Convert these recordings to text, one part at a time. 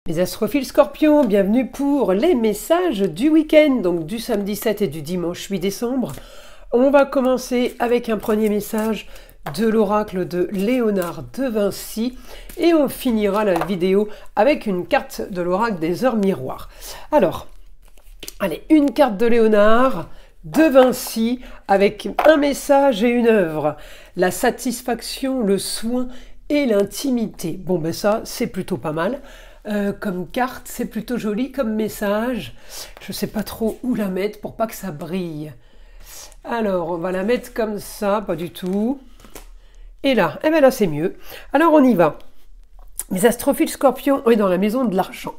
Les astrophiles scorpions, bienvenue pour les messages du week-end, donc du samedi 7 et du dimanche 8 décembre. On va commencer avec un premier message de l'oracle de Léonard de Vinci et on finira la vidéo avec une carte de l'oracle des heures miroirs. Alors, allez, une carte de Léonard de Vinci avec un message et une œuvre. La satisfaction, le soin et l'intimité. Bon ben ça, c'est plutôt pas mal. Comme carte, c'est plutôt joli comme message. Je ne sais pas trop où la mettre pour pas que ça brille. Alors, on va la mettre comme ça, pas du tout. Et là, eh bien là c'est mieux. Alors on y va. Les astrophiles scorpions, on est dans la maison de l'argent.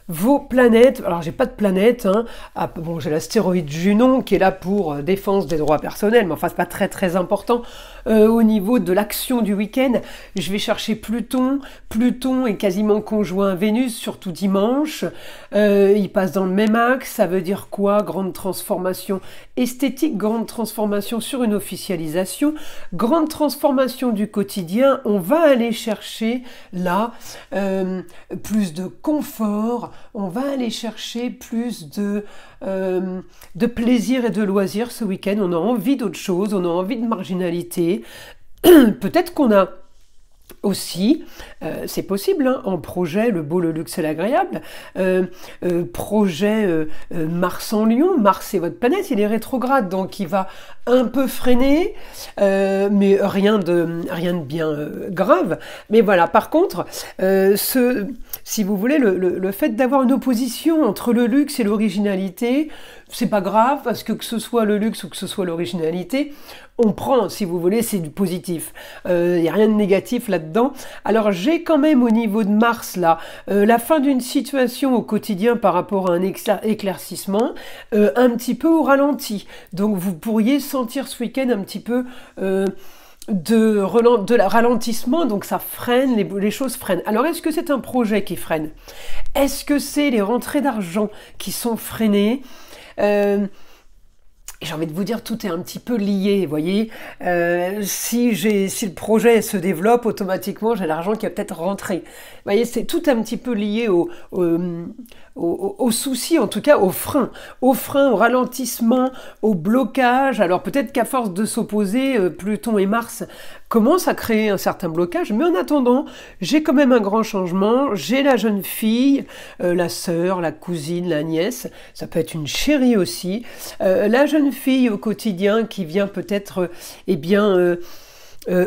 Vos planètes, alors j'ai pas de planète, hein. Ah, bon, j'ai l'astéroïde Junon qui est là pour défense des droits personnels, mais enfin c'est pas très important. Au niveau de l'action du week-end, je vais chercher Pluton. Pluton est quasiment conjoint à Vénus, surtout dimanche. Il passe dans le même axe, ça veut dire quoi? Grande transformation esthétique, grande transformation sur une officialisation, grande transformation du quotidien. On va aller chercher là plus de confort, on va aller chercher plus de plaisir et de loisirs ce week-end. On a envie d'autre chose, on a envie de marginalité. Peut-être qu'on a aussi, c'est possible, hein, en projet, le beau, le luxe et l'agréable, projet Mars en Lion. Mars c'est votre planète, il est rétrograde, donc il va un peu freiner, mais rien de bien grave. Mais voilà, par contre, si vous voulez, le fait d'avoir une opposition entre le luxe et l'originalité, c'est pas grave, parce que ce soit le luxe ou que ce soit l'originalité, on prend, si vous voulez, c'est du positif. Il n'y a rien de négatif là-dedans. Alors j'ai quand même au niveau de Mars, là, la fin d'une situation au quotidien par rapport à un éclaircissement, un petit peu au ralenti. Donc vous pourriez sentir ce week-end un petit peu de ralentissement, donc ça freine, les choses freinent. Alors est-ce que c'est un projet qui freine? Est-ce que c'est les rentrées d'argent qui sont freinées? J'ai envie de vous dire, tout est un petit peu lié, vous voyez. Si le projet se développe, automatiquement, j'ai l'argent qui va peut-être rentrer. Vous voyez, c'est tout un petit peu lié au souci, en tout cas au frein, au ralentissement, au blocage. Alors peut-être qu'à force de s'opposer, Pluton et Mars commencent à créer un certain blocage, mais en attendant, j'ai quand même un grand changement. J'ai la jeune fille, la sœur, la cousine, la nièce, ça peut être une chérie aussi, la jeune fille au quotidien qui vient peut-être,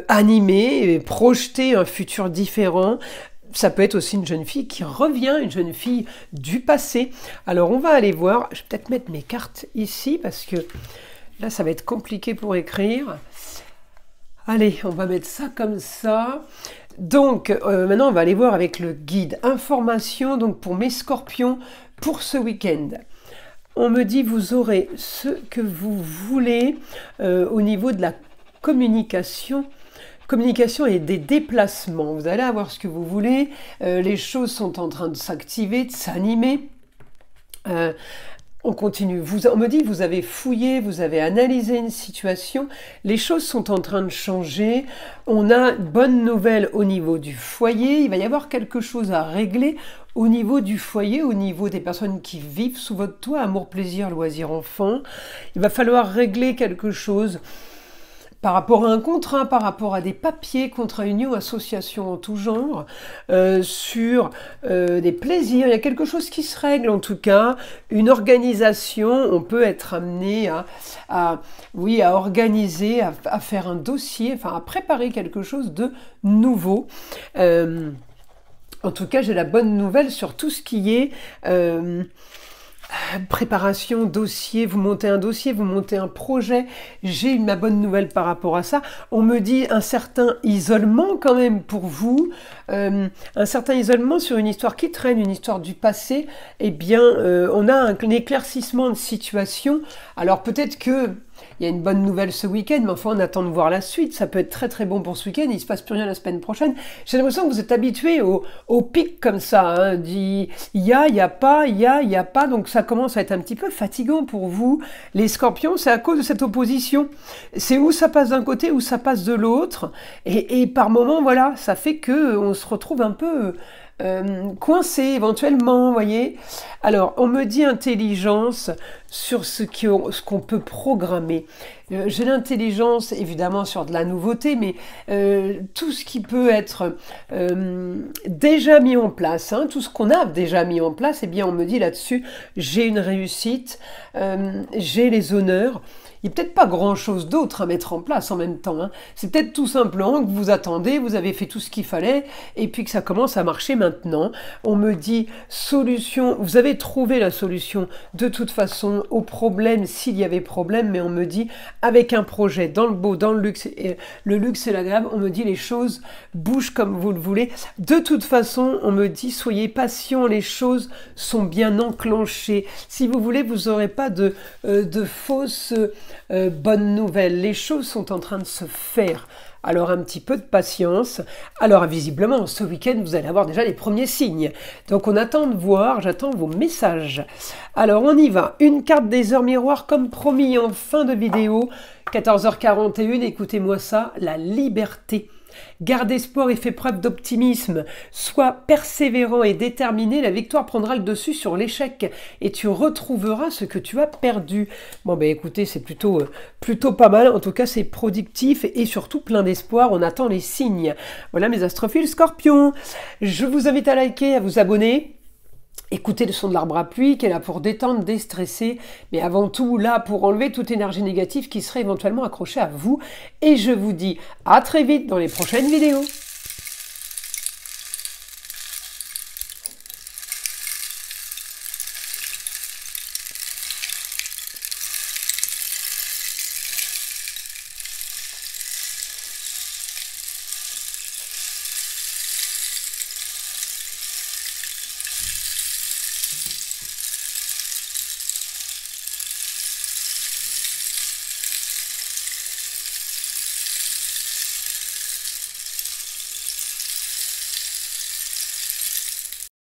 animer et projeter un futur différent. Ça peut être aussi une jeune fille qui revient, une jeune fille du passé. Alors on va aller voir, je vais peut-être mettre mes cartes ici parce que là ça va être compliqué pour écrire. Allez, on va mettre ça comme ça. Donc maintenant on va aller voir avec le guide information, donc pour mes scorpions pour ce week-end. On me dit vous aurez ce que vous voulez au niveau de la communication et des déplacements. Vous allez avoir ce que vous voulez. Les choses sont en train de s'activer, de s'animer. On continue. On me dit vous avez fouillé, vous avez analysé une situation. Les choses sont en train de changer. On a une bonne nouvelle au niveau du foyer. Il va y avoir quelque chose à régler au niveau du foyer, au niveau des personnes qui vivent sous votre toit, amour, plaisir, loisir, enfant. Il va falloir régler quelque chose par rapport à un contrat, par rapport à des papiers, contrat union, association en tout genre, sur des plaisirs. Il y a quelque chose qui se règle en tout cas, une organisation. On peut être amené à organiser, à faire un dossier, enfin à préparer quelque chose de nouveau. En tout cas, j'ai la bonne nouvelle sur tout ce qui est préparation, dossier, vous montez un dossier, vous montez un projet. J'ai ma bonne nouvelle par rapport à ça. On me dit un certain isolement quand même pour vous, un certain isolement sur une histoire qui traîne, une histoire du passé. Eh bien, on a un éclaircissement de situation. Alors peut-être que il y a une bonne nouvelle ce week-end, mais enfin on attend de voir la suite. Ça peut être très bon pour ce week-end, il ne se passe plus rien la semaine prochaine. J'ai l'impression que vous êtes habitués au pic comme ça, hein, il y a pas, donc ça commence à être un petit peu fatigant pour vous. Les scorpions, c'est à cause de cette opposition. C'est où ça passe d'un côté, où ça passe de l'autre, et par moments, voilà, ça fait que on se retrouve un peu coincé éventuellement, vous voyez. Alors, on me dit intelligence sur ce qu'on peut programmer. J'ai l'intelligence, évidemment, sur de la nouveauté, mais tout ce qui peut être déjà mis en place, hein, tout ce qu'on a déjà mis en place, eh bien, on me dit là-dessus, j'ai une réussite, j'ai les honneurs. Il n'y a peut-être pas grand-chose d'autre à mettre en place en même temps, hein. C'est peut-être tout simplement que vous attendez, vous avez fait tout ce qu'il fallait, et puis que ça commence à marcher maintenant. On me dit solution, vous avez trouvé la solution de toute façon au problème s'il y avait problème, mais on me dit avec un projet dans le beau, dans le luxe et l'agréable, on me dit les choses bougent comme vous le voulez. De toute façon, on me dit soyez patient, les choses sont bien enclenchées. Si vous voulez, vous n'aurez pas de fausses bonnes nouvelles. Les choses sont en train de se faire. Alors un petit peu de patience. Alors visiblement, ce week-end, vous allez avoir déjà les premiers signes. Donc on attend de voir, j'attends vos messages. Alors on y va. Une carte des heures miroirs comme promis en fin de vidéo. 14h41, écoutez-moi ça, la liberté. Garde espoir et fais preuve d'optimisme. Sois persévérant et déterminé, la victoire prendra le dessus sur l'échec et tu retrouveras ce que tu as perdu. Bon ben écoutez, c'est plutôt pas mal, en tout cas c'est productif et surtout plein d'espoir, on attend les signes. Voilà mes astrophiles Scorpions. Je vous invite à liker, à vous abonner. Écoutez le son de l'arbre à pluie qui est là pour détendre, déstresser, mais avant tout là pour enlever toute énergie négative qui serait éventuellement accrochée à vous. Et je vous dis à très vite dans les prochaines vidéos.